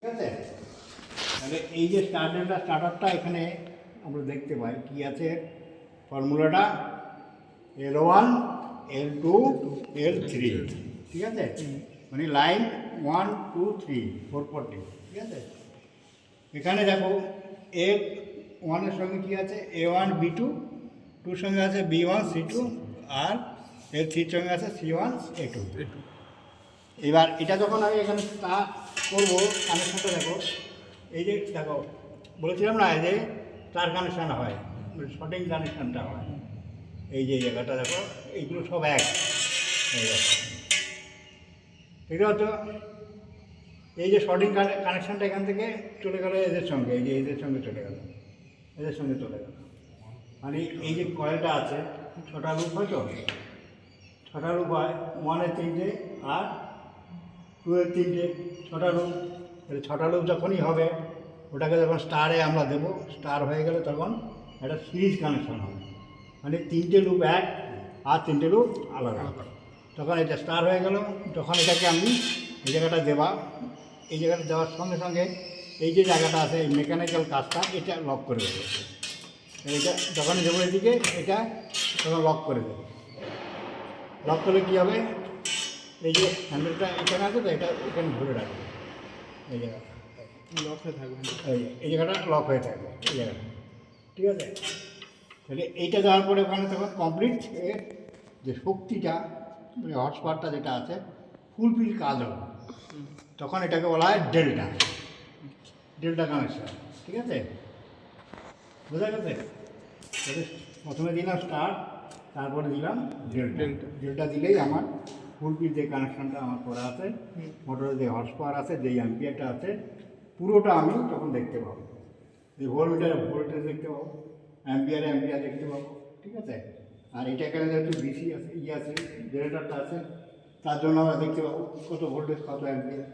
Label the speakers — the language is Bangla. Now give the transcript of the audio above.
Speaker 1: ঠিক আছে। তাহলে এই যে স্টার্টারটা এখানে আমরা দেখতে পাই কি আছে ফর্মুলাটা L1 L2 L3, ঠিক আছে, মানে লাইন 1 2 3 440, ঠিক আছে। এখানে দেখো A1 এর সঙ্গে কী আছে A1 B2, টুর সঙ্গে আছে B1 C2 আর L3 সঙ্গে আছে C1 A2। এবার এটা যখন আমি এখানে করবো কানেকশানটা দেখো, এই যে দেখো বলেছিলাম না এই যে তার কানেকশান হয়, শর্টিং কানেকশানটা হয়, এই যে জায়গাটা দেখো এইগুলো সব এক, এই দেখো ঠিক আছে। এই যে শর্টিং কানেকশানটা এখান থেকে চলে গেল এদের সঙ্গে, এই যে এদের সঙ্গে চলে গেল, এদের সঙ্গে চলে গেল, মানে এই যে কয়েলটা আছে ছটা লুপ হয় তো, ছটা লুপ হয়, 1 এর 3টে আর 2 এর 3টে, ছটা লুপ। ছটা লুপ যখনই হবে ওটাকে যখন স্টারে আমরা দেবো, স্টার হয়ে গেলে তখন একটা সিরিজ কানেকশান হবে, মানে 3টে লুপ এক আর 3টে লুপ আলাদা, তখন এটা স্টার হয়ে গেল। যখন এটাকে আমি এই জায়গাটা এই জায়গাটা দেওয়ার সঙ্গে সঙ্গে এই যে জায়গাটা আছে এই মেকানিক্যাল কাজটা এটা লক করে দেবে, এইটা যখনই দেবো এদিকে এটা তখন লক করে দেবে। লক করলে কী হবে, এই যে হ্যান্ডেলটা এখানে আছে তো এটা এখানে ধরে রাখবে, এই জায়গাটা লক হয়ে থাকবে, এই জায়গাটা লক হয়ে থাকবে এই জায়গাটা, ঠিক আছে। তাহলে এইটা দেওয়ার পরে ওখানে তখন কমপ্লিট যে শক্তিটা মানে হর্স পাওয়ারটা যেটা আছে ফুলফিল কাজ হবে, তখন এটাকে বলা হয় ডেল্টা কানেকশান, ঠিক আছে, বোঝা গেছে। তাহলে প্রথমে দিলাম স্টার, তারপরে দিলাম ডেল্টা দিলেই আমার ফুলফিল যে কানেকশানটা আমার করা আছে, মোটরের যে হর্স পাওয়ার আছে, যেই অ্যাম্পিয়ারটা আছে পুরোটা আমি তখন দেখতে পাবো, যে ভোল্টমিটারে ভোল্টেজ দেখতে পাবো, অ্যাম্পিয়ার দেখতে পাবো, ঠিক আছে। আর এটা এখানে যেহেতু বিসি আছে আছে জেনারেটারটা আছে, তার জন্য আমরা দেখতে পাবো কত ভোল্টেজ কত অ্যাম্পিয়ার,